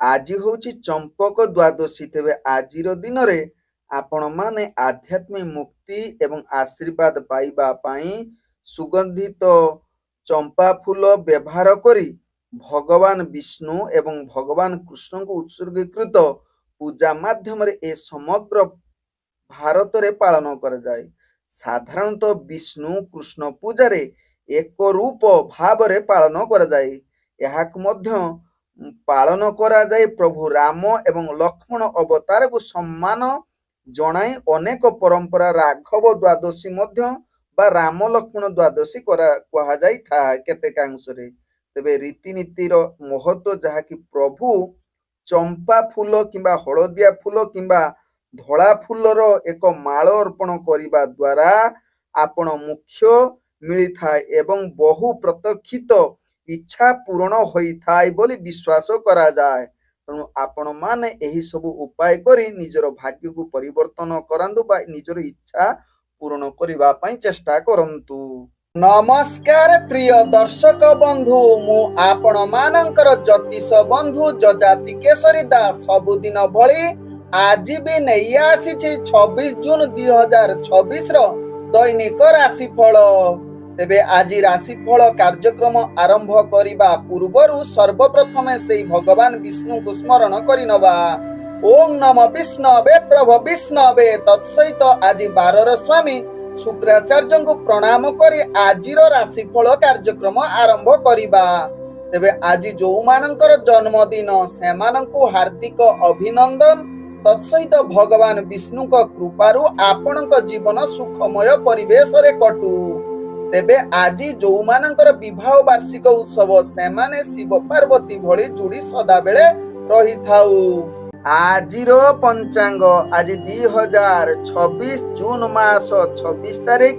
ଆଜି ହଉଛି ଚମ୍ପକ ଦ୍ୱାଦଶୀ। ତେବେ ଆଜିର ଦିନରେ ଆପଣମାନେ ଆଧ୍ୟାତ୍ମିକ ମୁକ୍ତି ଏବଂ ଆଶୀର୍ବାଦ ପାଇବା ପାଇଁ ସୁଗନ୍ଧିତ ଚମ୍ପା ଫୁଲ ବ୍ୟବହାର କରି ଭଗବାନ ବିଷ୍ଣୁ ଏବଂ ଭଗବାନ କୃଷ୍ଣଙ୍କୁ ଉତ୍ସର୍ଗୀକୃତ ପୂଜା ମାଧ୍ୟମରେ ଏ ସମଗ୍ର ଭାରତରେ ପାଳନ କରାଯାଏ। ସାଧାରଣତଃ ବିଷ୍ଣୁ କୃଷ୍ଣ ପୂଜାରେ ଏକ ରୂପ ଭାବରେ ପାଳନ କରାଯାଏ। ଏହାକୁ ମଧ୍ୟ ପାଳନ କରାଯାଏ ପ୍ରଭୁ ରାମ ଏବଂ ଲକ୍ଷ୍ମଣ ଅବତାରକୁ ସମ୍ମାନ ଜଣାଇ ଅନେକ ପରମ୍ପରା ରାଘବ ଦ୍ୱାଦଶୀ ମଧ୍ୟ ବା ରାମ ଲକ୍ଷ୍ମଣ ଦ୍ୱାଦଶୀ କୁହାଯାଇଥାଏ କେତେକାଂଶରେ। ତେବେ ରୀତିନୀତିର ମହତ୍ଵ ଯାହାକି ପ୍ରଭୁ ଚମ୍ପା ଫୁଲ କିମ୍ବା ହଳଦିଆ ଫୁଲ କିମ୍ବା ଧଳା ଫୁଲର ଏକ ମାଳ ଅର୍ପଣ କରିବା ଦ୍ୱାରା ଆପଣ ମୋକ୍ଷ ମିଳିଥାଏ ଏବଂ ବହୁ ପ୍ରତୀକ୍ଷିତ ଇଚ୍ଛା ପୂରଣ ହୋଇଥାଏ ବୋଲି ବିଶ୍ୱାସ କରାଯାଏ। ତେଣୁ ଆପଣମାନେ ଏହି ସବୁ ଉପାୟ କରି ନିଜର ଭାଗ୍ୟକୁ ପରିବର୍ତ୍ତନ କରାନ୍ତୁ ବା ନିଜର ଇଚ୍ଛା ପୂରଣ କରିବା ପାଇଁ ଚେଷ୍ଟା କରନ୍ତୁ। ନମସ୍କାର ପ୍ରିୟ ଦର୍ଶକ ବନ୍ଧୁ, ମୁଁ ଆପଣମାନଙ୍କର ଜ୍ୟୋତିଷ ବନ୍ଧୁ ଯଯାତି କେଶରୀ ଦାସ ସବୁଦିନ ଭଳି ଆଜି ବି ନେଇ ଆସିଛି 26 ଜୁନ 2026 ର ଦୈନିକ ରାଶିଫଳ। ତେବେ ଆଜି ରାଶିଫଳ କାର୍ଯ୍ୟକ୍ରମ ଆରମ୍ଭ କରିବା ପୂର୍ବରୁ ସର୍ବପ୍ରଥମେ ସେହି ଭଗବାନ ବିଷ୍ଣୁଙ୍କୁ ସ୍ମରଣ କରିନେବା। ଓಂ ନମ ବିଷ୍ଣବେ ପ୍ରଭ ବିଷ୍ଣବେ। ତତ୍ସହିତ ଆଜି ବାରର ସ୍ୱାମୀ ଶୁକ୍ରାଚାର୍ଯ୍ୟଙ୍କୁ ପ୍ରଣାମ କରି ଆଜିର ରାଶିଫଳ କାର୍ଯ୍ୟକ୍ରମ ଆରମ୍ଭ କରିବା। ତେବେ ଆଜି ଯେଉଁମାନଙ୍କର ଜନ୍ମଦିନ ସେମାନଙ୍କୁ ହାର୍ଦ୍ଦିକ ଅଭିନନ୍ଦନ। ତତ୍ସହିତ ଭଗବାନ ବିଷ୍ଣୁଙ୍କ କୃପାରୁ ଆପଣଙ୍କ ଜୀବନ ସୁଖମୟ ପରିବେଶରେ କଟୁ। ତେବେ ଆଜି ଯେଉଁମାନଙ୍କର ବିବାହ ବାର୍ଷିକ ଉତ୍ସବ ସେମାନେ ଶିବ ପାର୍ବତୀ ଭଳି ଯୋଡ଼ି ସଦାବେଳେ ରହିଥାଉ। ଆଜିର ପଞ୍ଚାଙ୍ଗ ଆଜି 2026 ଜୁନ ମାସ 26 ତାରିଖ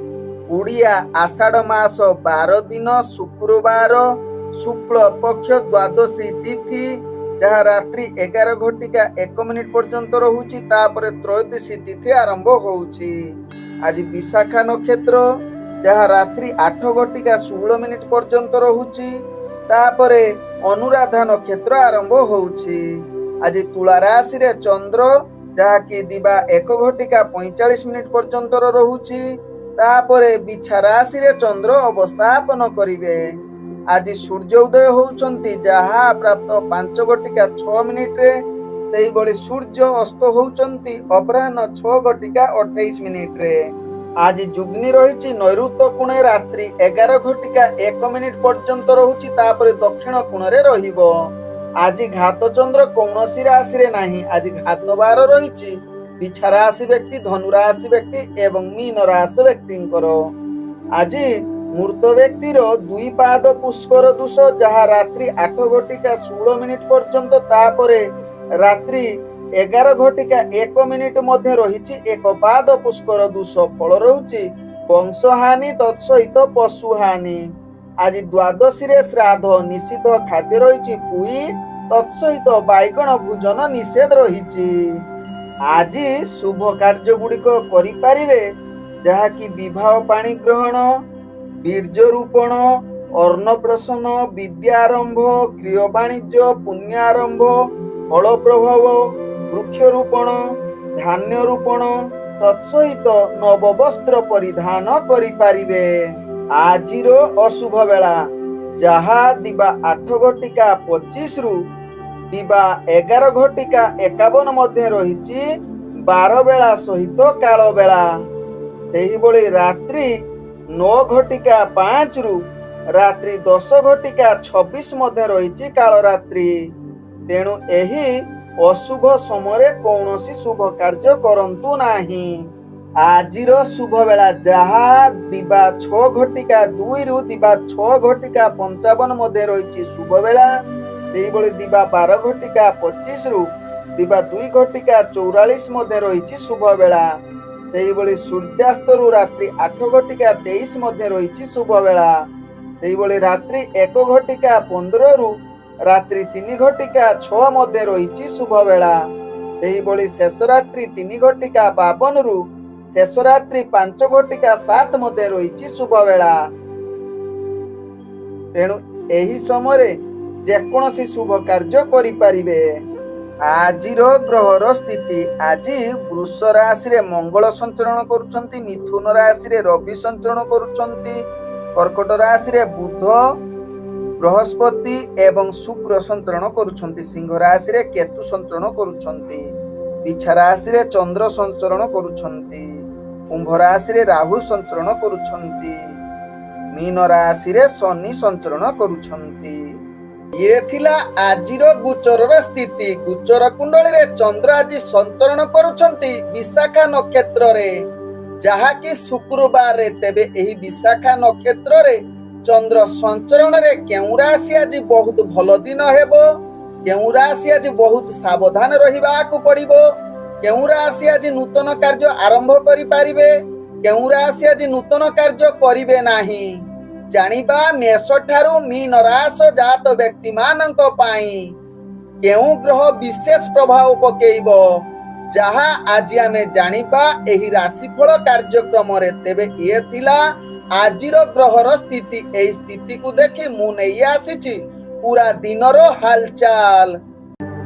ଓଡ଼ିଆ ଆଷାଢ଼ ମାସ 12 ଦିନ ଶୁକ୍ରବାର ଶୁକ୍ଳ ପକ୍ଷ ଦ୍ୱାଦଶୀ ତିଥି ଯାହା ରାତ୍ରି 11:01 ପର୍ଯ୍ୟନ୍ତ ରହୁଛି। ତାପରେ ତ୍ରୟୋଦଶୀ ତିଥି ଆରମ୍ଭ ହେଉଛି। ଆଜି ବିଶାଖା ନକ୍ଷତ୍ର ଯାହା ରାତ୍ରି 8:16 ପର୍ଯ୍ୟନ୍ତ ରହୁଛି। ତାପରେ ଅନୁରାଧା ନକ୍ଷତ୍ର ଆରମ୍ଭ ହେଉଛି। ଆଜି ତୁଳା ରାଶିରେ ଚନ୍ଦ୍ର ଯାହାକି ଦିବା 1:45 ପର୍ଯ୍ୟନ୍ତ ରହୁଛି। ତାପରେ ବିଛା ରାଶିରେ ଚନ୍ଦ୍ର ଅବସ୍ଥାପନ କରିବେ। ଆଜି ସୂର୍ଯ୍ୟ ଉଦୟ ହେଉଛନ୍ତି ଯାହା ପ୍ରାପ୍ତ 5:06 ସେହିଭଳି ସୂର୍ଯ୍ୟ ଅସ୍ତ ହେଉଛନ୍ତି ଅପରାହ୍ନ 6:28। ଆଜି ଯୁଗ୍ନି ରହିଛି ନୈಋତ୍ୟ କୋଣେ ରାତ୍ରି 11:01 ପର୍ଯ୍ୟନ୍ତ ରହୁଛି। ତାପରେ ଦକ୍ଷିଣ କୋଣରେ ରହିବ। ଆଜି ଘାତ ଚନ୍ଦ୍ର କୌଣସି ରାଶିରେ ନାହିଁ। ଆଜି ଘାତ ବାର ରହିଛି ବିଛା ରାଶି ବ୍ୟକ୍ତି, ଧନୁ ରାଶି ବ୍ୟକ୍ତି ଏବଂ ମୀନ ରାଶି ବ୍ୟକ୍ତିଙ୍କର। ଆଜି ମୃତ ବ୍ୟକ୍ତିର 2 ପାଦ ପୁଷ୍କର ଦୋଷ ଯାହା ରାତ୍ରି 8:16 ପର୍ଯ୍ୟନ୍ତ ତାପରେ ରାତ୍ରି 11:01 ମଧ୍ୟ ରହିଛି 1 ପାଦ ପୁଷ୍କର ଦୋଷ। ଫଳ ରହୁଛି ବଂଶହାନି ତତ୍ସହିତ ପଶୁହାନି। ଆଜି ଦ୍ୱାଦଶୀରେ ଶ୍ରାଦ୍ଧ ନିଷିଦ୍ଧ ଖାଦ୍ୟ ରହିଛି ପୁଇ ତତ୍ସହିତ ବାଇଗଣ ଭୋଜନ ନିଷେଧ ରହିଛି। ଆଜି ଶୁଭ କାର୍ଯ୍ୟ ଗୁଡ଼ିକ କରିପାରିବେ ଯାହାକି ବିବାହ ପାଣି ଗ୍ରହଣ, ବୀର୍ଯ୍ୟ ରୋପଣ, ଅନ୍ନପ୍ରସନ୍ନ, ବିଦ୍ୟା ଆରମ୍ଭ, ଗୃହ ବାଣିଜ୍ୟ, ପୁଣ୍ୟ ଆରମ୍ଭ, ଫଳ ପ୍ରଭାବ, ବୃକ୍ଷରୋପଣ, ଧାନ୍ୟ ରୋପଣ ତତ୍ସହିତ ନବବସ୍ତ୍ର ପରିଧାନ କରିପାରିବେ। ଆଜିର ଅଶୁଭ ବେଳା ଯାହା ଦିବା 8:25 ରୁ ଦିବା 11:51 ମଧ୍ୟ ରହିଛି 12 ବେଳା ସହିତ କାଳ ବେଳା। ସେହିଭଳି ରାତ୍ରି 9:05 ରୁ ରାତ୍ରି 10:26 ମଧ୍ୟ ରହିଛି କାଳରାତ୍ରି। ତେଣୁ ଏହି ଅଶୁଭ ସମୟରେ କୌଣସି ଶୁଭ କାର୍ଯ୍ୟ କରନ୍ତୁ ନାହିଁ। ଆଜିର ଶୁଭ ବେଳା ଯାହା ଦିବା 6:02 ରୁ ଦିବା 6:55 ମଧ୍ୟ ରହିଛି ଶୁଭ ବେଳା। ସେହିଭଳି ଦିବା 12:25 ରୁ ଦିବା 2:44 ମଧ୍ୟ ରହିଛି ଶୁଭ ବେଳା। ସେହିଭଳି ସୂର୍ଯ୍ୟାସ୍ତରୁ ରାତ୍ରି 8:23 ମଧ୍ୟ ରହିଛି ଶୁଭ ବେଳା। ସେହିଭଳି ରାତ୍ରି 1:15 ରୁ ରାତ୍ରି 3:06 ମଧ୍ୟ ରହିଛି ଶୁଭ ବେଳା। ସେହିଭଳି ଶେଷ ରାତ୍ରି 3:52 ରୁ ଶେଷ ରାତ୍ରି 5:07 ମଧ୍ୟ ରହିଛି ଶୁଭ ବେଳା। ତେଣୁ ଏହି ସମୟରେ ଯେକୌଣସି ଶୁଭ କାର୍ଯ୍ୟ କରିପାରିବେ। ଆଜିର ଗ୍ରହର ସ୍ଥିତି। ଆଜି ବୃଷ ରାଶିରେ ମଙ୍ଗଳ ସଞ୍ଚରଣ କରୁଛନ୍ତି, ମିଥୁନ ରାଶିରେ ରବି ସଞ୍ଚରଣ କରୁଛନ୍ତି, କର୍କଟ ରାଶିରେ ବୁଧ, ବୃହସ୍ପତି ଏବଂ ଶୁକ୍ର ସଞ୍ଚରଣ କରୁଛନ୍ତି, ସିଂହ ରାଶିରେ କେତୁ ସଞ୍ଚରଣ କରୁଛନ୍ତି, ବିଛା ରାଶିରେ ଚନ୍ଦ୍ର ସଞ୍ଚରଣ କରୁଛନ୍ତି, କୁମ୍ଭ ରାଶିରେ ରାହୁ ସଞ୍ଚରଣ କରୁଛନ୍ତି, ମୀନ ରାଶିରେ ଶନି ସଞ୍ଚରଣ କରୁଛନ୍ତି। ଇଏ ଥିଲା ଆଜିର ଗୋଚରର ସ୍ଥିତି। ଗୋଚର କୁଣ୍ଡଳୀରେ ଚନ୍ଦ୍ର ଆଜି ସଞ୍ଚରଣ କରୁଛନ୍ତି ବିଶାଖା ନକ୍ଷତ୍ରରେ, ଯାହାକି ଶୁକ୍ରବାରରେ। ତେବେ ଏହି ବିଶାଖା ନକ୍ଷତ୍ରରେ ଚନ୍ଦ୍ର ସଞ୍ଚରଣରେ କେଉଁ ରାଶି ଆଜି ବହୁତ ଭଲ ଦିନ ହେବ, କେଉଁ ରାଶି ଆଜି ବହୁତ ସାବଧାନ ରହିବାକୁ ପଡ଼ିବ, କେଉଁ ରାଶି ଆଜି ନୂତନ କାର୍ଯ୍ୟ ଆରମ୍ଭ କରିପାରିବେ, କେଉଁ ରାଶି ଆଜି ନୂତନ କାର୍ଯ୍ୟ କରିବେ ନାହିଁ, ଜାଣିବା ମେଷ ଠାରୁ ମୀନ ରାଶି ଜାତ ବ୍ୟକ୍ତି ମାନଙ୍କ ପାଇଁ କେଉଁ ଗ୍ରହ ବିଶେଷ ପ୍ରଭାବ ପକେଇବ, ଯାହା ଆଜି ଆମେ ଜାଣିବା ଏହି ରାଶିଫଳ କାର୍ଯ୍ୟକ୍ରମରେ। ତେବେ ଇଏ ଥିଲା ଆଜିର ଗ୍ରହର ସ୍ଥିତି। ଏହି ସ୍ଥିତିକୁ ଦେଖି ମୁଁ ନେଇ ଆସିଛି ପୁରା ଦିନର ହାଲଚାଲ।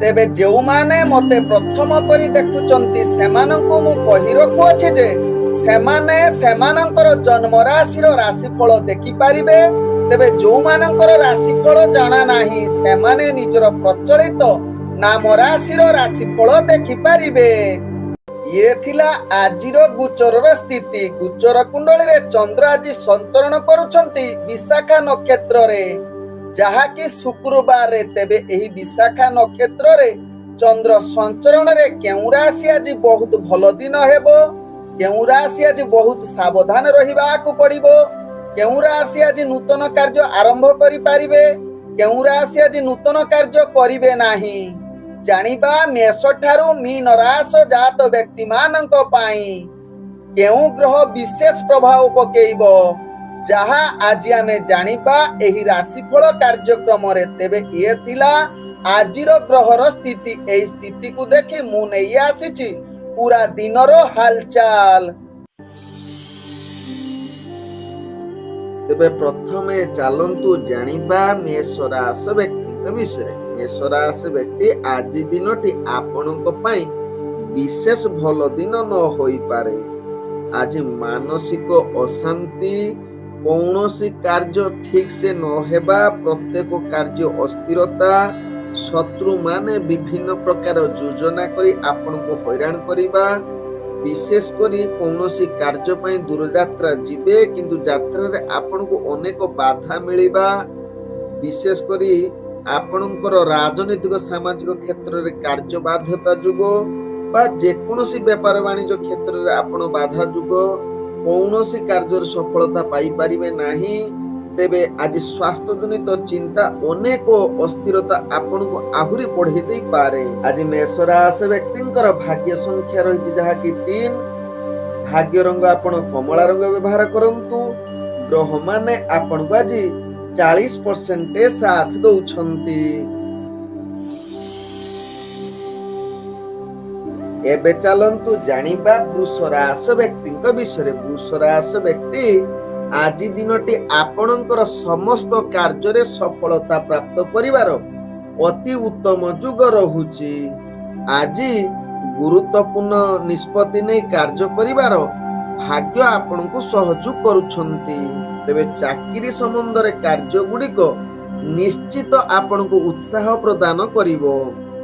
ତେବେ ଯେଉଁମାନେ ମୋତେ ପ୍ରଥମ କରି ଦେଖୁଛନ୍ତି ସେମାନଙ୍କୁ ମୁଁ କହି ରଖୁଅଛି ଯେ ସେମାନେ ସେମାନଙ୍କର ଜନ୍ମ ରାଶିର ରାଶିଫଳ ଦେଖିପାରିବେ। ତେବେ ଯେଉଁମାନଙ୍କର ରାଶିଫଳ ଜଣା ନାହିଁ ସେମାନେ ନିଜର ପ୍ରଚଳିତ ନାମ ରାଶିର ରାଶିଫଳ ଦେଖିପାରିବେ। ଇଏ ଥିଲା ଆଜିର ଗୋଚରର ସ୍ଥିତି। ଗୋଚର କୁଣ୍ଡଳୀରେ ଚନ୍ଦ୍ର ଆଜି ସଞ୍ଚରଣ କରୁଛନ୍ତି ବିଶାଖା ନକ୍ଷତ୍ରରେ, ଯାହାକି ଶୁକ୍ରବାରରେ। ତେବେ ଏହି ବିଶାଖା ନକ୍ଷତ୍ରରେ ଚନ୍ଦ୍ର ସଞ୍ଚରଣରେ କେଉଁ ରାଶି ଆଜି ବହୁତ ଭଲ ଦିନ ହେବ, କେଉଁ ରାଶି ଆଜି ବହୁତ ସାବଧାନ ରହିବାକୁ ପଡ଼ିବ, କେଉଁ ରାଶି ଆଜି ନୂତନ କାର୍ଯ୍ୟ ଆରମ୍ଭ କରିପାରିବେ, କେଉଁ ରାଶି ଆଜି ନୂତନ କାର୍ଯ୍ୟ କରିବେ ନାହିଁ, ଜାଣିବା ମେଷ ଠାରୁ ମୀନ ରାଶି ଜାତ ବ୍ୟକ୍ତି ମାନଙ୍କ ପାଇଁ କେଉଁ ଗ୍ରହ ବିଶେଷ ପ୍ରଭାବ ପକେଇବ, ଯାହା ଆଜି ଆମେ ଜାଣିବା ଏହି ରାଶିଫଳ କାର୍ଯ୍ୟକ୍ରମରେ। ତେବେ ଇଏ ଥିଲା ଆଜିର ଗ୍ରହର ସ୍ଥିତି। ଏହି ସ୍ଥିତିକୁ ଦେଖି ମୁଁ ନେଇ ଆସିଛି ପୁରା ଦିନର ହାଲଚାଲ। ତେବେ ପ୍ରଥମେ ଚାଲନ୍ତୁ ଜାଣିବା ମେଷ ରାଶି ବ୍ୟକ୍ତିଙ୍କ ବିଷୟରେ। ମେଷ ରାଶି ବ୍ୟକ୍ତି, ଆଜି ଦିନଟି ଆପଣଙ୍କ ପାଇଁ ବିଶେଷ ଭଲ ଦିନ ନ ହୋଇପାରେ। ଆଜି ମାନସିକ ଅଶାନ୍ତି, କୌଣସି କାର୍ଯ୍ୟ ଠିକ ସେ ନ ହେବା, ପ୍ରତ୍ୟେକ କାର୍ଯ୍ୟ ଅସ୍ଥିରତା, ଶତ୍ରୁମାନେ ବିଭିନ୍ନ ପ୍ରକାର ଯୋଜନା କରି ଆପଣଙ୍କୁ ହଇରାଣ କରିବା, ବିଶେଷ କରି କୌଣସି କାର୍ଯ୍ୟ ପାଇଁ ଦୂରଯାତ୍ରା ଯିବେ କିନ୍ତୁ ଯାତ୍ରାରେ ଆପଣଙ୍କୁ ଅନେକ ବାଧା ମିଳିବା, ବିଶେଷ କରି ଆପଣଙ୍କର ରାଜନୈତିକ ସାମାଜିକ କ୍ଷେତ୍ରରେ କାର୍ଯ୍ୟ ବାଧ୍ୟତା ଯୋଗୁଁ ବା ଯେକୌଣସି ବେପାର ବାଣିଜ୍ୟ କ୍ଷେତ୍ରରେ ଆପଣ ବାଧା ଯୋଗୁଁ କୌଣସି କାର୍ଯ୍ୟରେ ସଫଳତା ପାଇପାରିବେ ନାହିଁ। ତେବେ ଆଜି ସ୍ୱାସ୍ଥ୍ୟଜନିତ ଚିନ୍ତା ଅନେକ ଅସ୍ଥିରତା ଆପଣଙ୍କୁ ଆହୁରି ବଢେଇ ଦେଇପାରେ। ଆଜି ମେଷ ରାଶି ବ୍ୟକ୍ତିଙ୍କର ଭାଗ୍ୟ ସଂଖ୍ୟା ରହିଛି ଯାହାକି 3। ଭାଗ୍ୟ ରଙ୍ଗ ଆପଣ କମଳା ରଙ୍ଗ ବ୍ୟବହାର କରନ୍ତୁ। ଗ୍ରହମାନେ ଆପଣଙ୍କୁ ଆଜି 40% ସାଥ ଦଉଛନ୍ତି। ଏବେ ଚାଲନ୍ତୁ ଜାଣିବା ବୃଷ ରାଶି ବ୍ୟକ୍ତିଙ୍କ ବିଷୟରେ। ବୃଷ ରାଶି ବ୍ୟକ୍ତି, ଆଜି ଦିନଟି ଆପଣଙ୍କର ସମସ୍ତ କାର୍ଯ୍ୟରେ ସଫଳତା ପ୍ରାପ୍ତ କରିବାର ଅତି ଉତ୍ତମ ଯୁଗ ରହୁଛି। ଆଜି ଗୁରୁତ୍ୱପୂର୍ଣ୍ଣ ନିଷ୍ପତ୍ତି ନେଇ କାର୍ଯ୍ୟ କରିବାର ଭାଗ୍ୟ ଆପଣଙ୍କୁ ସହଯୋଗ କରୁଛନ୍ତି। ତେବେ ଚାକିରି ସମ୍ବନ୍ଧରେ କାର୍ଯ୍ୟ ଗୁଡ଼ିକ ନିଶ୍ଚିତ ଆପଣଙ୍କୁ ଉତ୍ସାହ ପ୍ରଦାନ କରିବ।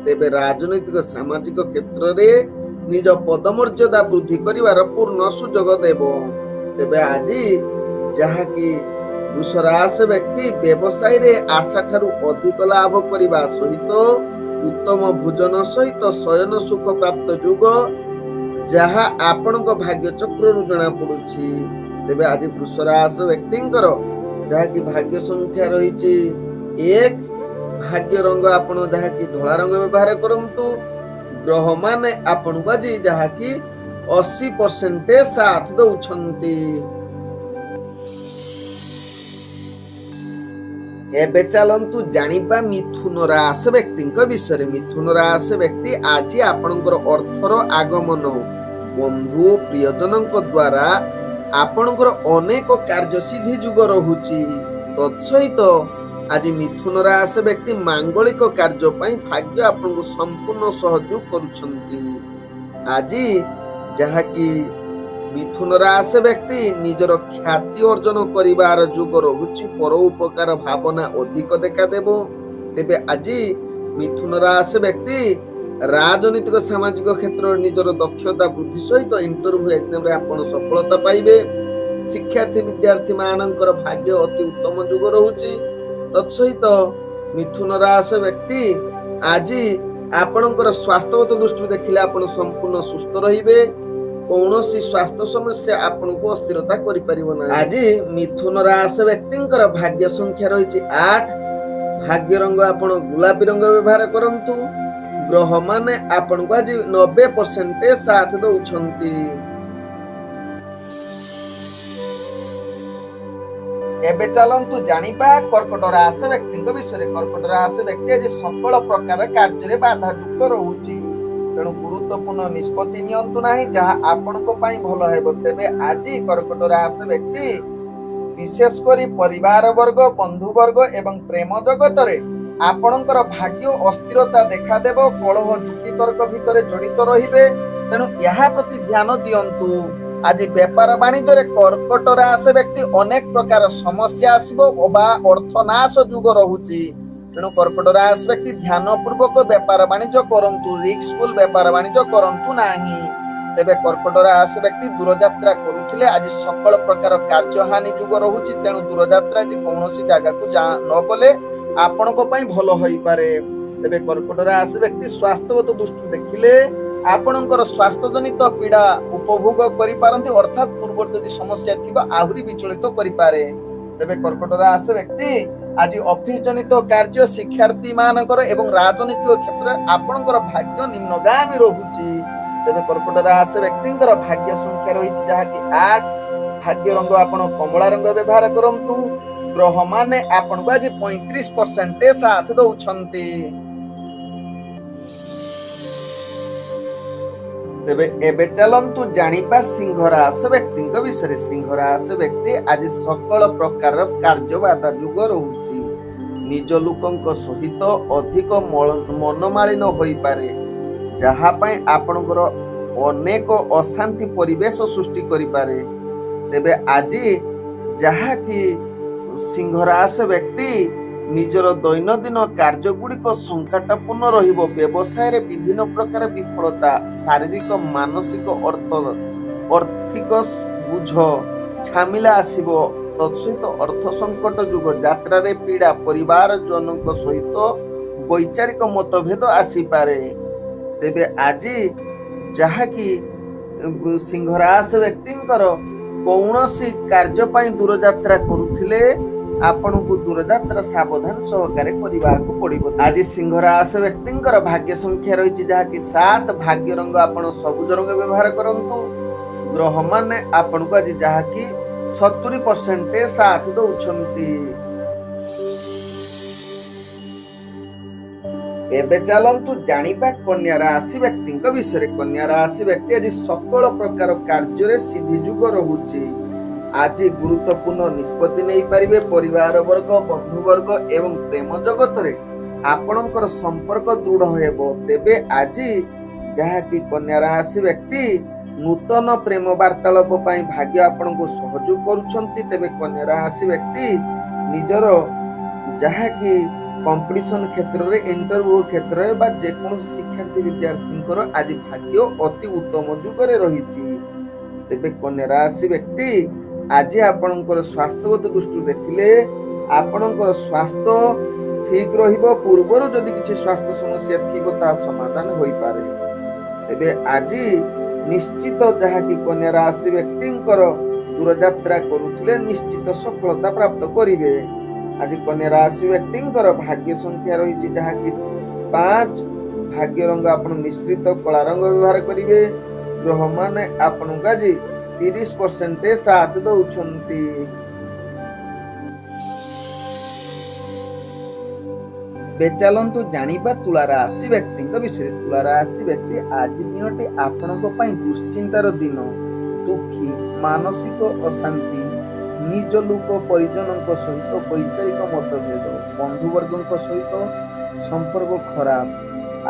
ତେବେ ରାଜନୈତିକ ସାମାଜିକ କ୍ଷେତ୍ରରେ ନିଜ ପଦମର୍ଯ୍ୟାଦା ବୃଦ୍ଧି କରିବାର ପୂର୍ଣ୍ଣ ସୁଯୋଗ ଦେବ। ତେବେ ଆଜି ଯାହାକି ବୃଷ ରାଶି ବ୍ୟକ୍ତି ବ୍ୟବସାୟରେ ଆଶା ଠାରୁ ଅଧିକ ଲାଭ କରିବା ସହିତ ଉତ୍ତମ ଭୋଜନ ସହିତ ଶୟନ ସୁଖ ପ୍ରାପ୍ତ ଯୁଗ, ଯାହା ଆପଣଙ୍କ ଭାଗ୍ୟ ଚକ୍ରରୁ ଜଣା ପଡୁଛି। ତେବେ ଆଜି ବୃଷ ରାଶି ବ୍ୟକ୍ତିଙ୍କର ଯାହାକି ଭାଗ୍ୟ ସଂଖ୍ୟା ରହିଛି 1। ଭାଗ୍ୟ ରଙ୍ଗ ଆପଣ ଯାହାକି ଧଳା ରଙ୍ଗ ବ୍ୟବହାର କରନ୍ତୁ। ଗ୍ରହମାନେ ଆପଣଙ୍କୁ ଆଜି ଯାହାକି 80% ସାଥ ଦଉଛନ୍ତି। ଏବେ ଚାଲନ୍ତୁ ଜାଣିବା ମିଥୁନ ରାଶି ବ୍ୟକ୍ତିଙ୍କ ବିଷୟରେ। ମିଥୁନ ରାଶି ବ୍ୟକ୍ତି, ଆଜି ଆପଣଙ୍କର ଅର୍ଥର ଆଗମନ, ବନ୍ଧୁ ପ୍ରିୟଜନଙ୍କ ଦ୍ୱାରା ଆପଣଙ୍କର ଅନେକ କାର୍ଯ୍ୟସିଦ୍ଧି ଯୁଗ ରହୁଛି। ତତ୍ସହିତ ଆଜି ମିଥୁନ ରାଶି ବ୍ୟକ୍ତି ମାଙ୍ଗଳିକ କାର୍ଯ୍ୟ ପାଇଁ ଭାଗ୍ୟ ଆପଣଙ୍କୁ ସମ୍ପୂର୍ଣ୍ଣ ସହଯୋଗ କରୁଛନ୍ତି। ଆଜି ଯାହାକି ମିଥୁନ ରାଶି ବ୍ୟକ୍ତି ନିଜର ଖ୍ୟାତି ଅର୍ଜନ କରିବାର ଯୋଗ ରହୁଛି। ପର ଉପକାର ଭାବନା ଅଧିକ ଦେଖାଦେବ। ତେବେ ଆଜି ମିଥୁନ ରାଶି ବ୍ୟକ୍ତି ରାଜନୈତିକ ସାମାଜିକ କ୍ଷେତ୍ରରେ ନିଜର ଦକ୍ଷତା ବୃଦ୍ଧି ସହିତ ଇଣ୍ଟରଭ୍ୟୁ ଏକ୍ସାମରେ ଆପଣ ସଫଳତା ପାଇବେ। ଶିକ୍ଷାର୍ଥୀ ବିଦ୍ୟାର୍ଥୀ ମାନଙ୍କର ଭାଗ୍ୟ ଅତି ଉତ୍ତମ ଯୋଗ ରହୁଛି। ତତ୍ସହିତ ମିଥୁନ ରାଶି ବ୍ୟକ୍ତି ଆଜି ଆପଣଙ୍କର ସ୍ୱାସ୍ଥ୍ୟଗତ ଦୃଷ୍ଟିରୁ ଦେଖିଲେ ଆପଣ ସମ୍ପୂର୍ଣ୍ଣ ସୁସ୍ଥ ରହିବେ। କୌଣସି ସ୍ୱାସ୍ଥ୍ୟ ସମସ୍ୟା ଆପଣଙ୍କୁ ଅସ୍ଥିରତା କରିପାରିବ ନାହିଁ। ଆଜି ମିଥୁନ ରାଶି ବ୍ୟକ୍ତିଙ୍କର ଭାଗ୍ୟ ସଂଖ୍ୟା ରହିଛି 8। ଭାଗ୍ୟ ରଙ୍ଗ ଆପଣ ଗୋଲାପୀ ରଙ୍ଗ ବ୍ୟବହାର କରନ୍ତୁ। ଗ୍ରହ ମାନେ ଆପଣଙ୍କୁ ଆଜି 90% ସାଥ ଦଉଛନ୍ତି। ଏବେ ଚାଲନ୍ତୁ ଜାଣିବା କର୍କଟ ରାଶି ବ୍ୟକ୍ତିଙ୍କ ବିଷୟରେ। କର୍କଟ ରାଶି ବ୍ୟକ୍ତି ଆଜି ସକଳ ପ୍ରକାର କାର୍ଯ୍ୟରେ ବାଧାଯୁକ୍ତ ରହୁଛି। ତେଣୁ ଗୁରୁତ୍ୱପୂର୍ଣ୍ଣ ନିଷ୍ପତ୍ତି ନିଅନ୍ତୁ ନାହିଁ ଯାହା ଆପଣଙ୍କ ପାଇଁ ଭଲ ହେବ। ତେବେ ଆଜି କର୍କଟ ରାଶି ବ୍ୟକ୍ତି ବିଶେଷ କରି ପରିବାର ବର୍ଗ, ବନ୍ଧୁ ବର୍ଗ ଏବଂ ପ୍ରେମ ଜଗତରେ ଆପଣଙ୍କର ଭାଗ୍ୟ ଅସ୍ଥିରତା ଦେଖାଦେବ। କଳହ ଯୁକ୍ତିତର୍କ ଭିତରେ ଜଡ଼ିତ ରହିବେ। ତେଣୁ ଏହା ପ୍ରତି ଧ୍ୟାନ ଦିଅନ୍ତୁ। ଆଜି ବେପାର ବାଣିଜ୍ୟରେ କର୍କଟ ରାଶି ବ୍ୟକ୍ତି ଅନେକ ପ୍ରକାର ସମସ୍ୟା ଆସିବ ବା ଅର୍ଥନାଶ ଯୁଗ ରହୁଛି। ତେଣୁ କର୍କଟ ରାଶି ବ୍ୟକ୍ତି ଧ୍ୟାନ ପୂର୍ବକ ବେପାର ବାଣିଜ୍ୟ କରନ୍ତୁ। ରିସ୍କଫୁଲ ବେପାର ବାଣିଜ୍ୟ କରନ୍ତୁ ନାହିଁ। ତେବେ କର୍କଟ ରାଶି ବ୍ୟକ୍ତି ଦୂରଯାତ୍ରା କରୁଥିଲେ ଆଜି ସକଳ ପ୍ରକାର କାର୍ଯ୍ୟହାନି ଯୁଗ ରହୁଛି। ତେଣୁ ଦୂରଯାତ୍ରା ଆଜି କୌଣସି ଜାଗାକୁ ନ ଗଲେ ଆପଣଙ୍କ ପାଇଁ ଭଲ ହୋଇପାରେ। ତେବେ କର୍କଟ ରାଶି ବ୍ୟକ୍ତି ସ୍ୱାସ୍ଥ୍ୟଗତ ଦୃଷ୍ଟିରୁ ଦେଖିଲେ ଆପଣଙ୍କର ସ୍ୱାସ୍ଥ୍ୟଜନିତ ପୀଡ଼ା ଉପଭୋଗ କରିପାରନ୍ତି। ଅର୍ଥାତ୍ ପୂର୍ବରୁ ଯଦି ସମସ୍ୟା ଥିବ ଆହୁରି ବିଚଳିତ କରିପାରେ। ତେବେ କର୍କଟ ରାଶି ବ୍ୟକ୍ତି ଆଜି ଅଫିସ ଜନିତ କାର୍ଯ୍ୟ, ଶିକ୍ଷାର୍ଥୀ ମାନଙ୍କର ଏବଂ ରାଜନୈତିକ କ୍ଷେତ୍ରରେ ଆପଣଙ୍କର ଭାଗ୍ୟ ନିମ୍ନଗାମୀ ରହୁଛି। ତେବେ କର୍କଟ ରାଶି ବ୍ୟକ୍ତିଙ୍କର ଭାଗ୍ୟ ସଂଖ୍ୟା ରହିଛି ଯାହାକି 8। ଭାଗ୍ୟ ରଙ୍ଗ ଆପଣ କମଳା ରଙ୍ଗ ବ୍ୟବହାର କରନ୍ତୁ। ଗ୍ରହ ମାନେ ଆପଣଙ୍କୁ ଆଜି 35% ସାଥ ଦଉଛନ୍ତି। ତେବେ ଏବେ ଚାଲନ୍ତୁ ଜାଣିବା ସିଂହ ରାଶି ବ୍ୟକ୍ତିଙ୍କ ବିଷୟରେ। ସିଂହ ରାଶି ବ୍ୟକ୍ତି ଆଜି ସକଳ ପ୍ରକାର କାର୍ଯ୍ୟ ବାଧା ଯୁଗ ରହୁଛି। ନିଜ ଲୋକଙ୍କ ସହିତ ଅଧିକ ମନମାଳିନ ହୋଇପାରେ, ଯାହା ପାଇଁ ଆପଣଙ୍କର ଅନେକ ଅଶାନ୍ତି ପରିବେଶ ସୃଷ୍ଟି କରିପାରେ। ତେବେ ଆଜି ଯାହାକି ସିଂହ ରାଶି ବ୍ୟକ୍ତି ନିଜର ଦୈନନ୍ଦିନ କାର୍ଯ୍ୟଗୁଡ଼ିକ ସଂକଟପୂର୍ଣ୍ଣ ରହିବ। ବ୍ୟବସାୟରେ ବିଭିନ୍ନ ପ୍ରକାର ବିଫଳତା, ଶାରୀରିକ ମାନସିକ ଆର୍ଥିକ ବୁଝ ଝାମେଲା ଆସିବ। ତତ୍ସହିତ ଅର୍ଥ ସଙ୍କଟ ଯୁଗ, ଯାତ୍ରାରେ ପୀଡ଼ା, ପରିବାର ଜନଙ୍କ ସହିତ ବୈଚାରିକ ମତଭେଦ ଆସିପାରେ। ତେବେ ଆଜି ଯାହାକି ସିଂହ ରାଶି ବ୍ୟକ୍ତିଙ୍କର କୌଣସି କାର୍ଯ୍ୟ ପାଇଁ ଦୂରଯାତ୍ରା କରୁଥିଲେ ଆପଣଙ୍କୁ ଦୂରଯାତ୍ରା ସାବଧାନ ସହକାରେ କରିବାକୁ ପଡ଼ିବ। ଆଜି ସିଂହ ରାଶି ବ୍ୟକ୍ତିଙ୍କର ଭାଗ୍ୟ ସଂଖ୍ୟା ରହିଛି ଯାହାକି 7। ଭାଗ୍ୟ ରଙ୍ଗ ଆପଣ ସବୁଜ ରଙ୍ଗ ବ୍ୟବହାର କରନ୍ତୁ। ଗ୍ରହ ମାନେ ଆପଣଙ୍କୁ ଆଜି ଯାହାକି 70% ସାଥ ଦଉଛନ୍ତି। ଏବେ ଚାଲନ୍ତୁ ଜାଣିବା କନ୍ୟା ରାଶି ବ୍ୟକ୍ତିଙ୍କ ବିଷୟରେ। କନ୍ୟା ରାଶି ବ୍ୟକ୍ତି ଆଜି ସକଳ ପ୍ରକାର କାର୍ଯ୍ୟରେ ସିଦ୍ଧି ଯୁଗ ରହୁଛି। ଆଜି ଗୁରୁତ୍ୱପୂର୍ଣ୍ଣ ନିଷ୍ପତ୍ତି ନେଇପାରିବେ। ପରିବାର ବର୍ଗ, ବନ୍ଧୁ ବର୍ଗ ଏବଂ ପ୍ରେମ ଜଗତରେ ଆପଣଙ୍କର ସମ୍ପର୍କ ଦୃଢ଼ ହେବ। ତେବେ ଆଜି ଯାହାକି କନ୍ୟା ରାଶି ବ୍ୟକ୍ତି ନୂତନ ପ୍ରେମ ବାର୍ତ୍ତାଳାପ ପାଇଁ ଭାଗ୍ୟ ଆପଣଙ୍କୁ ସହଯୋଗ କରୁଛନ୍ତି। ତେବେ କନ୍ୟା ରାଶି ବ୍ୟକ୍ତି ନିଜର ଯାହାକି କମ୍ପିଟିସନ କ୍ଷେତ୍ରରେ, ଇଣ୍ଟରଭ୍ୟୁ କ୍ଷେତ୍ରରେ ବା ଯେକୌଣସି ଶିକ୍ଷାର୍ଥୀ ବିଦ୍ୟାର୍ଥୀଙ୍କର ଆଜି ଭାଗ୍ୟ ଅତି ଉତ୍ତମ ଯୁଗରେ ରହିଛି। ତେବେ କନ୍ୟା ରାଶି ବ୍ୟକ୍ତି ଆଜି ଆପଣଙ୍କର ସ୍ୱାସ୍ଥ୍ୟଗତ ଦୃଷ୍ଟିରୁ ଦେଖିଲେ ଆପଣଙ୍କର ସ୍ୱାସ୍ଥ୍ୟ ଠିକ ରହିବ। ପୂର୍ବରୁ ଯଦି କିଛି ସ୍ୱାସ୍ଥ୍ୟ ସମସ୍ୟା ଥିବ ତାହା ସମାଧାନ ହୋଇପାରେ। ତେବେ ଆଜି ନିଶ୍ଚିତ ଯାହାକି କନ୍ୟା ରାଶି ବ୍ୟକ୍ତିଙ୍କର ଦୂରଯାତ୍ରା କରୁଥିଲେ ନିଶ୍ଚିତ ସଫଳତା ପ୍ରାପ୍ତ କରିବେ। ଆଜି କନ୍ୟା ରାଶି ବ୍ୟକ୍ତିଙ୍କର ଭାଗ୍ୟ ସଂଖ୍ୟା ରହିଛି ଯାହାକି 5। ଭାଗ୍ୟ ରଙ୍ଗ ଆପଣ ମିଶ୍ରିତ କଳା ରଙ୍ଗ ବ୍ୟବହାର କରିବେ। ଗ୍ରହ ମାନେ ଆପଣଙ୍କୁ ଆଜି 30% ସାଥ ଦଉଛନ୍ତି। ଏବେ ଚାଲନ୍ତୁ ଜାଣିବା ତୁଳା ରାଶି ବ୍ୟକ୍ତିଙ୍କ ବିଷୟରେ। ତୁଳା ରାଶି ବ୍ୟକ୍ତି ଆଜି ଦିନଟି ଆପଣଙ୍କ ପାଇଁ ଦୁଶ୍ଚିନ୍ତାର ଦିନ। ଦୁଃଖୀ, ମାନସିକ ଅଶାନ୍ତି ନିଜ ଲୋକ ପରିଜନଙ୍କ ସହିତ ବୈଚାରିକ ମତଭେଦ, ବନ୍ଧୁବର୍ଗଙ୍କ ସହିତ ସମ୍ପର୍କ ଖରାପ,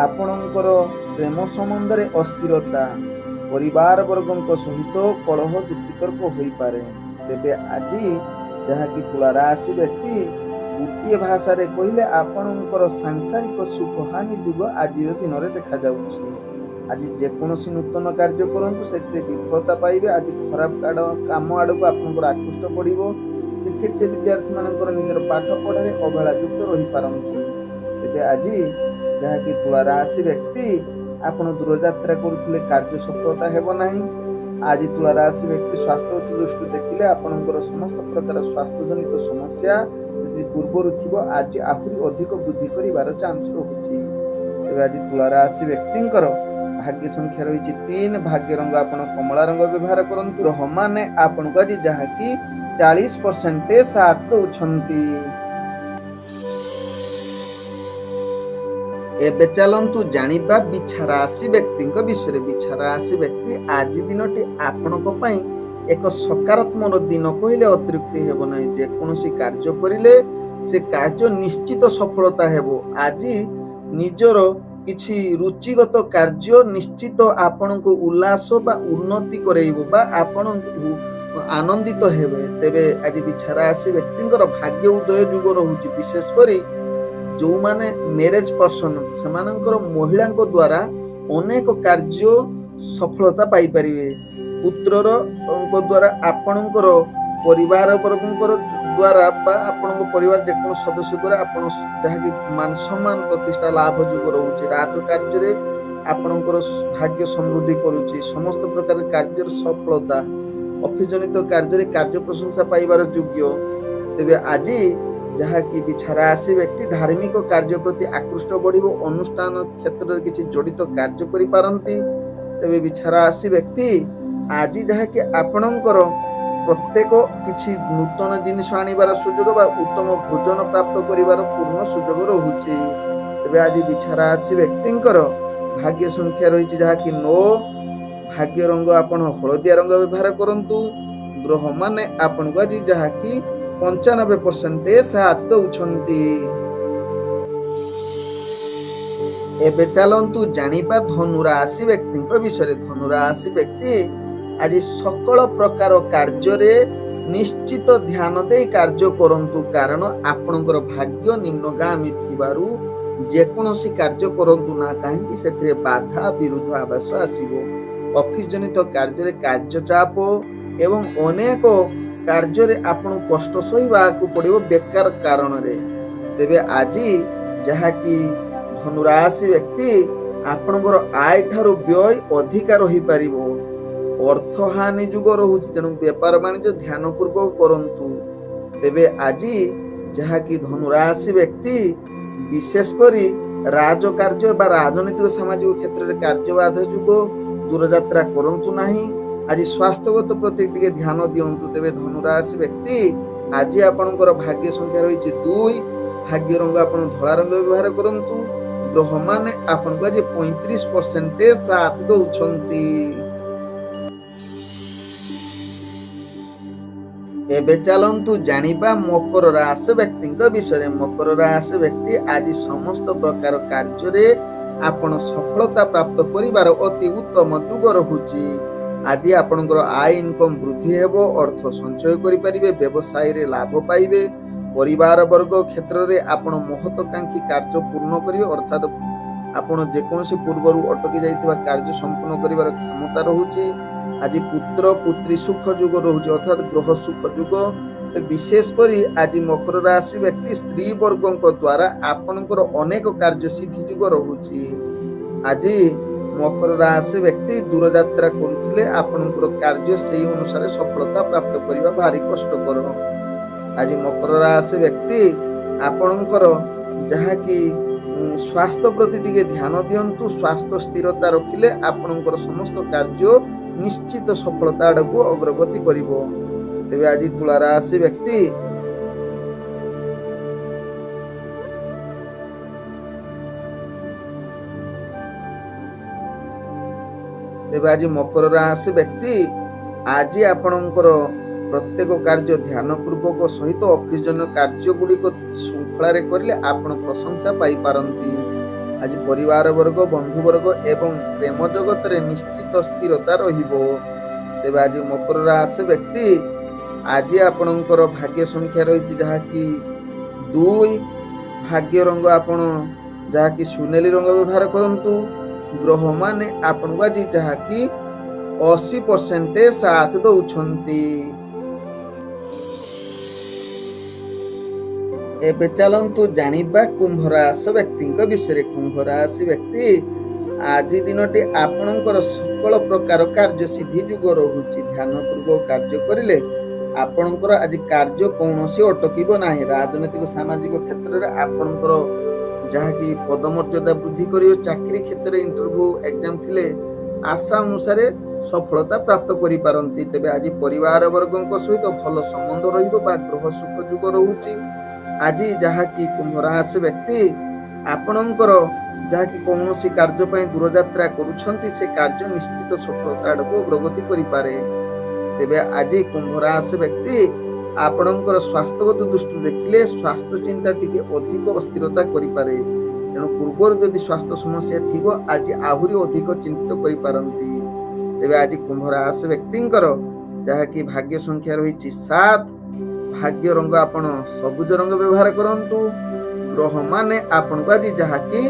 ଆପଣଙ୍କର ପ୍ରେମ ସମ୍ବନ୍ଧରେ ଅସ୍ଥିରତା, ପରିବାର ବର୍ଗଙ୍କ ସହିତ କଳହ ଯୁକ୍ତିତର୍କ ହୋଇପାରେ। ତେବେ ଆଜି ଯାହାକି ତୁଳା ରାଶି ବ୍ୟକ୍ତି, ଗୋଟିଏ ଭାଷାରେ କହିଲେ ଆପଣଙ୍କର ସାଂସାରିକ ସୁଖହାନି ଯୁଗ ଆଜିର ଦିନରେ ଦେଖାଯାଉଛି। ଆଜି ଯେକୌଣସି ନୂତନ କାର୍ଯ୍ୟ କରନ୍ତୁ ସେଥିରେ ବିଫଳତା ପାଇବେ। ଆଜି ଖରାପ କାମ ଆଡ଼କୁ ଆପଣଙ୍କର ଆକୃଷ୍ଟ ପଡ଼ିବ। ଶିକ୍ଷାର୍ଥୀ ବିଦ୍ୟାର୍ଥୀମାନଙ୍କର ନିଜର ପାଠ ପଢ଼ାରେ ଅବହେଳା ଯୁକ୍ତ ରହିପାରନ୍ତି। ତେବେ ଆଜି ଯାହାକି ତୁଳା ରାଶି ବ୍ୟକ୍ତି, ଆପଣ ଦୂରଯାତ୍ରା କରୁଥିଲେ କାର୍ଯ୍ୟ ସଫଳତା ହେବ ନାହିଁ। ଆଜି ତୁଳା ରାଶି ବ୍ୟକ୍ତି ସ୍ୱାସ୍ଥ୍ୟଗତ ଦୃଷ୍ଟିରୁ ଦେଖିଲେ ଆପଣଙ୍କର ସମସ୍ତ ପ୍ରକାର ସ୍ୱାସ୍ଥ୍ୟଜନିତ ସମସ୍ୟା ଯଦି ପୂର୍ବରୁ ଥିବ ଆଜି ଆହୁରି ଅଧିକ ବୃଦ୍ଧି କରିବାର ଚାନ୍ସ ରହୁଛି। ତେବେ ଆଜି ତୁଳା ରାଶି ବ୍ୟକ୍ତିଙ୍କର ଭାଗ୍ୟ ସଂଖ୍ୟା ରହିଛି 3, ଭାଗ୍ୟ ରଙ୍ଗ ଆପଣ କମଳା ରଙ୍ଗ ବ୍ୟବହାର କରନ୍ତୁ। ଗ୍ରହ ମାନେ ଆପଣଙ୍କୁ ଆଜି ଯାହାକି 40% ସାଥ ଦଉଛନ୍ତି। ଏବେ ଚାଲନ୍ତୁ ଜାଣିବା ବିଛା ରାଶି ବ୍ୟକ୍ତିଙ୍କ ବିଷୟରେ। ବିଛା ରାଶି ବ୍ୟକ୍ତି, ଆଜି ଦିନଟି ଆପଣଙ୍କ ପାଇଁ ଏକ ସକାରାତ୍ମକ ଦିନ କହିଲେ ଅତ୍ୟୁକ୍ତି ହେବ ନାହିଁ। ଯେକୌଣସି କାର୍ଯ୍ୟ କରିଲେ ସେ କାର୍ଯ୍ୟ ନିଶ୍ଚିତ ସଫଳତା ହେବ। ଆଜି ନିଜର କିଛି ରୁଚିଗତ କାର୍ଯ୍ୟ ନିଶ୍ଚିତ ଆପଣଙ୍କୁ ଉଲ୍ଲାସ ବା ଉନ୍ନତି କରେଇବ ବା ଆପଣଙ୍କୁ ଆନନ୍ଦିତ ହେବେ। ତେବେ ଆଜି ବିଛା ରାଶି ବ୍ୟକ୍ତିଙ୍କର ଭାଗ୍ୟ ଉଦୟ ଯୁଗ ରହୁଛି। ବିଶେଷ କରି ଯେଉଁମାନେ ମ୍ୟାରେଜ ପର୍ସନ, ସେମାନଙ୍କର ମହିଳାଙ୍କ ଦ୍ୱାରା ଅନେକ କାର୍ଯ୍ୟ ସଫଳତା ପାଇପାରିବେ। ପୁତ୍ରର ଦ୍ୱାରା ଆପଣଙ୍କର ପରିବାର ବର୍ଗଙ୍କର ଦ୍ୱାରା ବା ଆପଣଙ୍କ ପରିବାର ଯେକୌଣସି ସଦସ୍ୟ ଦ୍ୱାରା ଆପଣ ଯାହାକି ମାନ ସମ୍ମାନ ପ୍ରତିଷ୍ଠା ଲାଭ ଯୋଗ ରହୁଛି। ରାଜ କାର୍ଯ୍ୟରେ ଆପଣଙ୍କର ଭାଗ୍ୟ ସମୃଦ୍ଧି କରୁଛି। ସମସ୍ତ ପ୍ରକାର କାର୍ଯ୍ୟର ସଫଳତା, ଅଫିସ ଜନିତ କାର୍ଯ୍ୟରେ କାର୍ଯ୍ୟ ପ୍ରଶଂସା ପାଇବାର ଯୋଗ୍ୟ। ତେବେ ଆଜି ଯାହାକି ବିଛା ରାଶି ବ୍ୟକ୍ତି ଧାର୍ମିକ କାର୍ଯ୍ୟ ପ୍ରତି ଆକୃଷ୍ଟ ବଢ଼ିବ। ଅନୁଷ୍ଠାନ କ୍ଷେତ୍ରରେ କିଛି ଜଡ଼ିତ କାର୍ଯ୍ୟ କରିପାରନ୍ତି। ତେବେ ବିଛା ରାଶି ବ୍ୟକ୍ତି ଆଜି ଯାହାକି ଆପଣଙ୍କର ପ୍ରତ୍ୟେକ କିଛି ନୂତନ ଜିନିଷ ଆଣିବାର ସୁଯୋଗ ବା ଉତ୍ତମ ଭୋଜନ ପ୍ରାପ୍ତ କରିବାର ପୂର୍ଣ୍ଣ ସୁଯୋଗ ରହୁଛି। ତେବେ ଆଜି ବିଛା ରାଶି ବ୍ୟକ୍ତିଙ୍କର ଭାଗ୍ୟ ସଂଖ୍ୟା ରହିଛି ଯାହାକି 9, ଭାଗ୍ୟ ରଙ୍ଗ ଆପଣ ହଳଦିଆ ରଙ୍ଗ ବ୍ୟବହାର କରନ୍ତୁ। ଗ୍ରହ ମାନେ ଆପଣଙ୍କୁ ଆଜି ଯାହାକି 95% ସାଥ ଦଉଛନ୍ତି। ଏବେ ଚାଲନ୍ତୁ ଜାଣିବା ଧନୁ ରାଶି ବ୍ୟକ୍ତିଙ୍କ ବିଷୟରେ। ଧନୁ ରାଶି ବ୍ୟକ୍ତି ଆଜି ସକଳ ପ୍ରକାର କାର୍ଯ୍ୟରେ ନିଶ୍ଚିତ ଧ୍ୟାନ ଦେଇ କାର୍ଯ୍ୟ କରନ୍ତୁ, କାରଣ ଆପଣଙ୍କର ଭାଗ୍ୟ ନିମ୍ନଗାମୀ ଥିବାରୁ ଯେକୌଣସି କାର୍ଯ୍ୟ କରନ୍ତୁ ନା କାହିଁକି ସେଥିରେ ବାଧା ବିରୁଦ୍ଧ ଆଭାସ ଆସିବ। ଅଫିସ ଜନିତ କାର୍ଯ୍ୟରେ କାର୍ଯ୍ୟ ଚାପ ଏବଂ ଅନେକ କାର୍ଯ୍ୟରେ ଆପଣଙ୍କୁ କଷ୍ଟ ସହିବାକୁ ପଡ଼ିବ ବେକାର କାରଣରେ। ତେବେ ଆଜି ଯାହାକି ଧନୁ ରାଶି ବ୍ୟକ୍ତି, ଆପଣଙ୍କର ଆୟ ଠାରୁ ବ୍ୟୟ ଅଧିକା ରହିପାରିବ। ଅର୍ଥ ହାନି ଯୁଗ ରହୁଛି, ତେଣୁ ବେପାର ବାଣିଜ୍ୟ ଧ୍ୟାନ ପୂର୍ବକ କରନ୍ତୁ। ତେବେ ଆଜି ଯାହାକି ଧନୁ ରାଶି ବ୍ୟକ୍ତି ବିଶେଷ କରି ରାଜକାର୍ଯ୍ୟ ବା ରାଜନୈତିକ ସାମାଜିକ କ୍ଷେତ୍ରରେ କାର୍ଯ୍ୟବାଧ ଯୁଗ, ଦୂରଯାତ୍ରା କରନ୍ତୁ ନାହିଁ। ଆଜି ସ୍ୱାସ୍ଥ୍ୟଗତ ପ୍ରତି ଟିକେ ଧ୍ୟାନ ଦିଅନ୍ତୁ। ତେବେ ଧନୁ ରାଶି ବ୍ୟକ୍ତି ଆଜି ଆପଣଙ୍କର ଭାଗ୍ୟ ସଂଖ୍ୟା ରହିଛି 2, ଭାଗ୍ୟ ରଙ୍ଗ ଆପଣ ଧଳା ରଙ୍ଗ ବ୍ୟବହାର କରନ୍ତୁ। ଗ୍ରହ ମାନେ ଆପଣଙ୍କୁ ଆଜି 35% ସାଥ ଦଉଛନ୍ତି। ଏବେ ଚାଲନ୍ତୁ ଜାଣିବା ମକର ରାଶି ବ୍ୟକ୍ତିଙ୍କ ବିଷୟରେ। ମକର ରାଶି ବ୍ୟକ୍ତି ଆଜି ସମସ୍ତ ପ୍ରକାର କାର୍ଯ୍ୟରେ ଆପଣ ସଫଳତା ପ୍ରାପ୍ତ କରିବାର ଅତି ଉତ୍ତମ ଯୁଗ ରହୁଛି। ଆଜି ଆପଣଙ୍କର ଆୟ ଇନକମ୍ ବୃଦ୍ଧି ହେବ, ଅର୍ଥ ସଞ୍ଚୟ କରିପାରିବେ, ବ୍ୟବସାୟରେ ଲାଭ ପାଇବେ। ପରିବାର ବର୍ଗ କ୍ଷେତ୍ରରେ ଆପଣ ମହତ୍ୱାକାଂକ୍ଷୀ କାର୍ଯ୍ୟ ପୂର୍ଣ୍ଣ କରିବେ, ଅର୍ଥାତ୍ ଆପଣ ଯେକୌଣସି ପୂର୍ବରୁ ଅଟକି ଯାଇଥିବା କାର୍ଯ୍ୟ ସମ୍ପୂର୍ଣ୍ଣ କରିବାର କ୍ଷମତା ରହୁଛି। ଆଜି ପୁତ୍ର ପୁତ୍ରୀ ସୁଖ ଯୁଗ ରହୁଛି, ଅର୍ଥାତ୍ ଗ୍ରହ ସୁଖ ଯୁଗ। ବିଶେଷ କରି ଆଜି ମକର ରାଶି ବ୍ୟକ୍ତି ସ୍ତ୍ରୀ ବର୍ଗଙ୍କ ଦ୍ୱାରା ଆପଣଙ୍କର ଅନେକ କାର୍ଯ୍ୟ ସିଦ୍ଧି ଯୁଗ ରହୁଛି। ଆଜି ମକର ରାଶି ବ୍ୟକ୍ତି ଦୂରଯାତ୍ରା କରୁଥିଲେ ଆପଣଙ୍କର କାର୍ଯ୍ୟ ସେହି ଅନୁସାରେ ସଫଳତା ପ୍ରାପ୍ତ କରିବା ଭାରି କଷ୍ଟକର। ଆଜି ମକର ରାଶି ବ୍ୟକ୍ତି ଆପଣଙ୍କର ଯାହାକି ସ୍ୱାସ୍ଥ୍ୟ ପ୍ରତି ଟିକେ ଧ୍ୟାନ ଦିଅନ୍ତୁ। ସ୍ୱାସ୍ଥ୍ୟ ସ୍ଥିରତା ରଖିଲେ ଆପଣଙ୍କର ସମସ୍ତ କାର୍ଯ୍ୟ ନିଶ୍ଚିତ ସଫଳତା ଆଡ଼କୁ ଅଗ୍ରଗତି କରିବ। ତେବେ ଆଜି ତୁଳା ରାଶି ବ୍ୟକ୍ତି ତେବେ ଆଜି ମକର ରାଶି ବ୍ୟକ୍ତି ଆଜି ଆପଣଙ୍କର ପ୍ରତ୍ୟେକ କାର୍ଯ୍ୟ ଧ୍ୟାନପୂର୍ବକ ସହିତ ଅଫିସ ଜନ୍ୟ କାର୍ଯ୍ୟଗୁଡ଼ିକ ଶୃଙ୍ଖଳାରେ କରିଲେ ଆପଣ ପ୍ରଶଂସା ପାଇପାରନ୍ତି। ଆଜି ପରିବାର ବର୍ଗ, ବନ୍ଧୁବର୍ଗ ଏବଂ ପ୍ରେମ ଜଗତରେ ନିଶ୍ଚିତ ସ୍ଥିରତା ରହିବ। ତେବେ ଆଜି ମକର ରାଶି ବ୍ୟକ୍ତି, ଆଜି ଆପଣଙ୍କର ଭାଗ୍ୟ ସଂଖ୍ୟା ରହିଛି ଯାହାକି 2, ଭାଗ୍ୟ ରଙ୍ଗ ଆପଣ ଯାହାକି ସୁନେଲି ରଙ୍ଗ ବ୍ୟବହାର କରନ୍ତୁ। ଗ୍ରହମାନେ ଆପଣଙ୍କୁ ଆଜି ଯାହାକି 80% ସାଥ ଦଉଛନ୍ତି। ଏବେ ଚାଲନ୍ତୁ ଜାଣିବା କୁମ୍ଭ ରାଶି ବ୍ୟକ୍ତିଙ୍କ ବିଷୟରେ। କୁମ୍ଭ ରାଶି ବ୍ୟକ୍ତି, ଆଜି ଦିନଟି ଆପଣଙ୍କର ସକଳ ପ୍ରକାର କାର୍ଯ୍ୟ ସିଦ୍ଧି ଯୁଗ ରହୁଛି। ଧ୍ୟାନପୂର୍ବକ କାର୍ଯ୍ୟ କରିଲେ ଆପଣଙ୍କର ଆଜି କାର୍ଯ୍ୟ କୌଣସି ଅଟକିବ ନାହିଁ। ରାଜନୈତିକ ସାମାଜିକ କ୍ଷେତ୍ରରେ ଆପଣଙ୍କର ଯାହାକି ପଦମର୍ଯ୍ୟାଦା ବୃଦ୍ଧି କରିବ। ଚାକିରି କ୍ଷେତ୍ରରେ ଇଣ୍ଟରଭ୍ୟୁ ଏକ୍ଜାମ ଥିଲେ ଆଶା ଅନୁସାରେ ସଫଳତା ପ୍ରାପ୍ତ କରିପାରନ୍ତି। ତେବେ ଆଜି ପରିବାର ବର୍ଗଙ୍କ ସହିତ ଭଲ ସମ୍ବନ୍ଧ ରହିବ ବା ଗ୍ରହ ସୁଖ ଯୁଗ ରହୁଛି। ଆଜି ଯାହାକି କୁମ୍ଭ ରାଶି ବ୍ୟକ୍ତି ଆପଣଙ୍କର ଯାହାକି କୌଣସି କାର୍ଯ୍ୟ ପାଇଁ ଦୂରଯାତ୍ରା କରୁଛନ୍ତି, ସେ କାର୍ଯ୍ୟ ନିଶ୍ଚିତ ସଫଳତା ଆଡ଼କୁ ଅଗ୍ରଗତି କରିପାରେ। ତେବେ ଆଜି କୁମ୍ଭ ରାଶି ବ୍ୟକ୍ତି ଆପଣଙ୍କର ସ୍ୱାସ୍ଥ୍ୟଗତ ଦୃଷ୍ଟିରୁ ଦେଖିଲେ ସ୍ୱାସ୍ଥ୍ୟ ଚିନ୍ତା ଟିକେ ଅଧିକ ଅସ୍ଥିରତା କରିପାରେ। ତେଣୁ ପୂର୍ବରୁ ଯଦି ସ୍ୱାସ୍ଥ୍ୟ ସମସ୍ୟା ଥିବ, ଆଜି ଆହୁରି ଅଧିକ ଚିନ୍ତିତ କରିପାରନ୍ତି। ତେବେ ଆଜି କୁମ୍ଭ ରାଶି ବ୍ୟକ୍ତିଙ୍କର ଯାହାକି ଭାଗ୍ୟ ସଂଖ୍ୟା ରହିଛି 7, ଭାଗ୍ୟ ରଙ୍ଗ ଆପଣ ସବୁଜ ରଙ୍ଗ ବ୍ୟବହାର କରନ୍ତୁ। ଗ୍ରହମାନେ ଆପଣଙ୍କୁ ଆଜି ଯାହାକି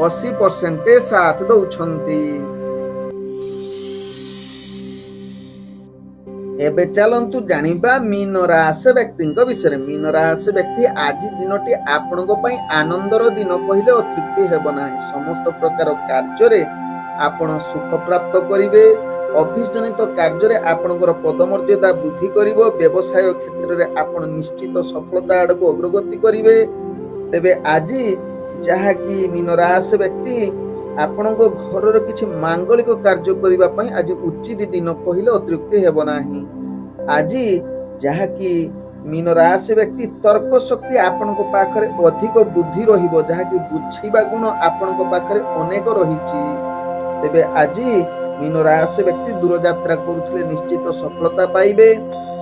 80% ସାଥ ଦଉଛନ୍ତି। ଏବେ ଚାଲନ୍ତୁ ଜାଣିବା ମୀନ ରାଶି ବ୍ୟକ୍ତିଙ୍କ ବିଷୟରେ। ମୀନ ରାଶି ବ୍ୟକ୍ତି, ଆଜି ଦିନଟି ଆପଣଙ୍କ ପାଇଁ ଆନନ୍ଦର ଦିନ କହିଲେ ଅତ୍ୟୁକ୍ତି ହେବ ନାହିଁ। ସମସ୍ତ ପ୍ରକାର କାର୍ଯ୍ୟରେ ଆପଣ ସୁଖ ପ୍ରାପ୍ତ କରିବେ। ଅଫିସ ଜନିତ କାର୍ଯ୍ୟରେ ଆପଣଙ୍କର ପଦମର୍ଯ୍ୟାଦା ବୃଦ୍ଧି କରିବ। ବ୍ୟବସାୟ କ୍ଷେତ୍ରରେ ଆପଣ ନିଶ୍ଚିତ ସଫଳତା ଆଡ଼କୁ ଅଗ୍ରଗତି କରିବେ। ତେବେ ଆଜି ଯାହାକି ମୀନ ରାଶି ବ୍ୟକ୍ତି ଆପଣଙ୍କ ଘରର କିଛି ମାଙ୍ଗଳିକ କାର୍ଯ୍ୟ କରିବା ପାଇଁ ଆଜି ଉଚିତ ଦିନ କହିଲେ ଅତ୍ୟୁକ୍ତି ହେବ ନାହିଁ। ଆଜି ଯାହାକି ମୀନ ରାଶି ବ୍ୟକ୍ତି ତର୍କ ଶକ୍ତି ଆପଣଙ୍କ ପାଖରେ ଅଧିକ ବୃଦ୍ଧି ରହିବ, ଯାହାକି ବୁଝିବା ଗୁଣ ଆପଣଙ୍କ ପାଖରେ ଅନେକ ରହିଛି। ତେବେ ଆଜି ମୀନ ରାଶି ବ୍ୟକ୍ତି ଦୂରଯାତ୍ରା କରୁଥିଲେ ନିଶ୍ଚିତ ସଫଳତା ପାଇବେ।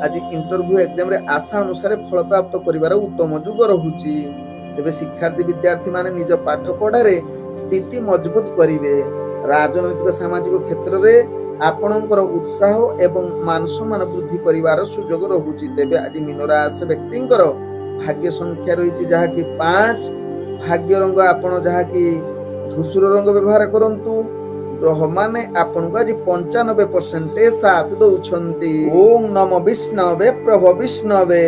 ଆଜି ଇଣ୍ଟରଭ୍ୟୁ ଏକ୍ଜାମରେ ଆଶା ଅନୁସାରେ ଫଳ ପ୍ରାପ୍ତ କରିବାର ଉତ୍ତମ ଯୁଗ ରହୁଛି। ତେବେ ଶିକ୍ଷାର୍ଥୀ ବିଦ୍ୟାର୍ଥୀ ମାନେ ନିଜ ପାଠ ପଢ଼ାରେ ସ୍ଥିତି ମଜବୁତ କରିବେ। ରାଜନୈତିକ ସାମାଜିକ କ୍ଷେତ୍ରରେ ଆପଣଙ୍କର ଉତ୍ସାହ ଏବଂ ମାନ ସମ୍ମାନ ବୃଦ୍ଧି କରିବାର ସୁଯୋଗ ରହୁଛି। ତେବେ ଆଜି ମୀନ ରାଶି ବ୍ୟକ୍ତିଙ୍କର ଭାଗ୍ୟ ସଂଖ୍ୟା ରହିଛି ଯାହାକି 5, ଭାଗ୍ୟ ରଙ୍ଗ ଆପଣ ଯାହାକି ଧୂସର ରଙ୍ଗ ବ୍ୟବହାର କରନ୍ତୁ। ଗ୍ରହମାନେ ଆପଣଙ୍କୁ ଆଜି 95% ସାଥ ଦଉଛନ୍ତି। ଓಂ ନମୋ ବିଷ୍ଣବେ ପ୍ରଭ ବିଷ୍ଣବେ।